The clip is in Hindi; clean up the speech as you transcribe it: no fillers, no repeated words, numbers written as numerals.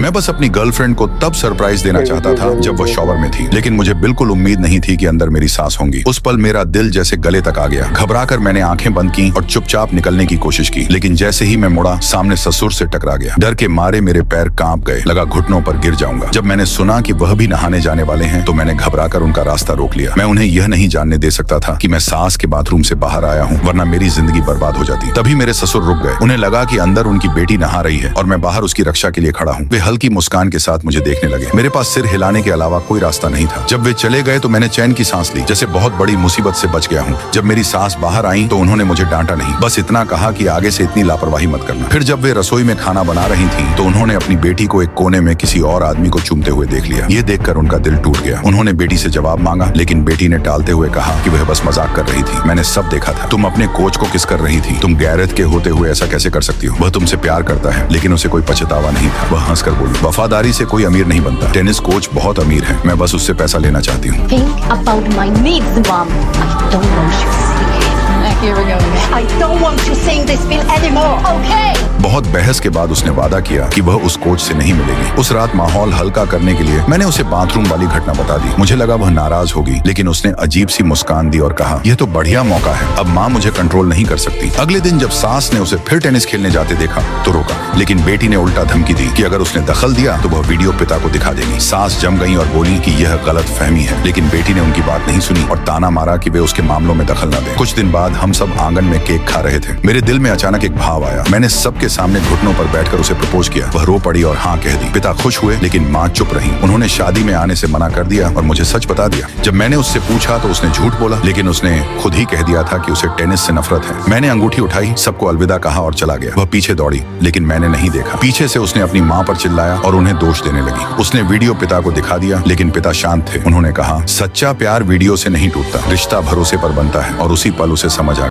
मैं बस अपनी गर्लफ्रेंड को तब सरप्राइज देना चाहता था जब वह शॉवर में थी, लेकिन मुझे बिल्कुल उम्मीद नहीं थी कि अंदर मेरी सास होंगी। उस पल मेरा दिल जैसे गले तक आ गया। घबराकर मैंने आंखें बंद की और चुपचाप निकलने की कोशिश की, लेकिन जैसे ही मैं मुड़ा, सामने ससुर से टकरा गया। डर के मारे मेरे पैर कांप गए, लगा घुटनों पर गिर जाऊंगा। जब मैंने सुना कि वह भी नहाने जाने वाले हैं, तो मैंने घबराकर उनका रास्ता रोक लिया। मैं उन्हें यह नहीं जानने दे सकता था कि मैं सास के बाथरूम से बाहर आया हूँ, वरना मेरी जिंदगी बर्बाद हो जाती। तभी मेरे ससुर रुक गए। उन्हें लगा कि अंदर उनकी बेटी नहा रही है और मैं बाहर उसकी रक्षा के लिए खड़ा हूँ। वे हल्की मुस्कान के साथ मुझे देखने लगे। मेरे पास सिर हिलाने के अलावा कोई रास्ता नहीं था। जब वे चले गए तो मैंने चैन की सांस ली, जैसे बहुत बड़ी मुसीबत से बच गया हूँ। जब मेरी सास बाहर आई तो उन्होंने मुझे डांटा नहीं, बस इतना कहा कि आगे से इतनी लापरवाही मत करना। फिर जब वे रसोई में खाना बना रही थी तो उन्होंने अपनी बेटी को एक कोने में किसी और आदमी को चूमते हुए देख लिया। ये देखकर उनका दिल टूट गया। उन्होंने बेटी से जवाब मांगा, लेकिन बेटी ने टालते हुए कहा कि वह बस मजाक कर रही थी। मैंने सब देखा था। तुम अपने कोच को किस कर रही थी? तुम गैरत के होते हुए ऐसा कैसे कर सकती हो? वह तुमसे प्यार करता है, लेकिन उसे कोई पछतावा नहीं था। वह हंसकर बोली, वफादारी से कोई अमीर नहीं बनता। टेनिस कोच बहुत अमीर है, मैं बस उससे पैसा लेना चाहती हूँ। Think about my needs, Mom. I don't want you singing. Here we go again. I don't want you sing this film anymore, okay? बहुत बहस के बाद उसने वादा किया कि वह उस कोच से नहीं मिलेगी। उस रात माहौल हल्का करने के लिए मैंने उसे बाथरूम वाली घटना बता दी। मुझे लगा वह नाराज होगी, लेकिन उसने अजीब सी मुस्कान दी और कहा, यह तो बढ़िया मौका है, अब माँ मुझे कंट्रोल नहीं कर सकती। अगले दिन जब सास ने उसे फिर टेनिस खेलने जाते देखा तो रोका, लेकिन बेटी ने उल्टा धमकी दी कि अगर उसने दखल दिया तो वह वीडियो पिता को दिखा देगी। सास जम गई और बोली कि यह गलत फहमी है, लेकिन बेटी ने उनकी बात नहीं सुनी और ताना मारा कि वे उसके मामलों में दखल न दें। कुछ दिन बाद हम सब आंगन में केक खा रहे थे। मेरे दिल में अचानक एक भाव आया। मैंने सबके सामने घुटनों पर बैठकर उसे प्रपोज किया। वह रो पड़ी और हाँ कह दी। पिता खुश हुए, लेकिन माँ चुप रही। उन्होंने शादी में आने से मना कर दिया और मुझे सच बता दिया। जब मैंने उससे पूछा तो उसने झूठ बोला, लेकिन उसने खुद ही कह दिया था कि उसे टेनिस से नफरत है। मैंने अंगूठी उठाई, सबको अलविदा कहा और चला गया। वह पीछे दौड़ी, लेकिन मैंने नहीं देखा। पीछे से उसने अपनी माँ पर चिल्लाया और उन्हें दोष देने लगी। उसने वीडियो पिता को दिखा दिया, लेकिन पिता शांत थे। उन्होंने कहा, सच्चा प्यार वीडियो से नहीं टूटता, रिश्ता भरोसे पर बनता है। और उसी पल उसे समझ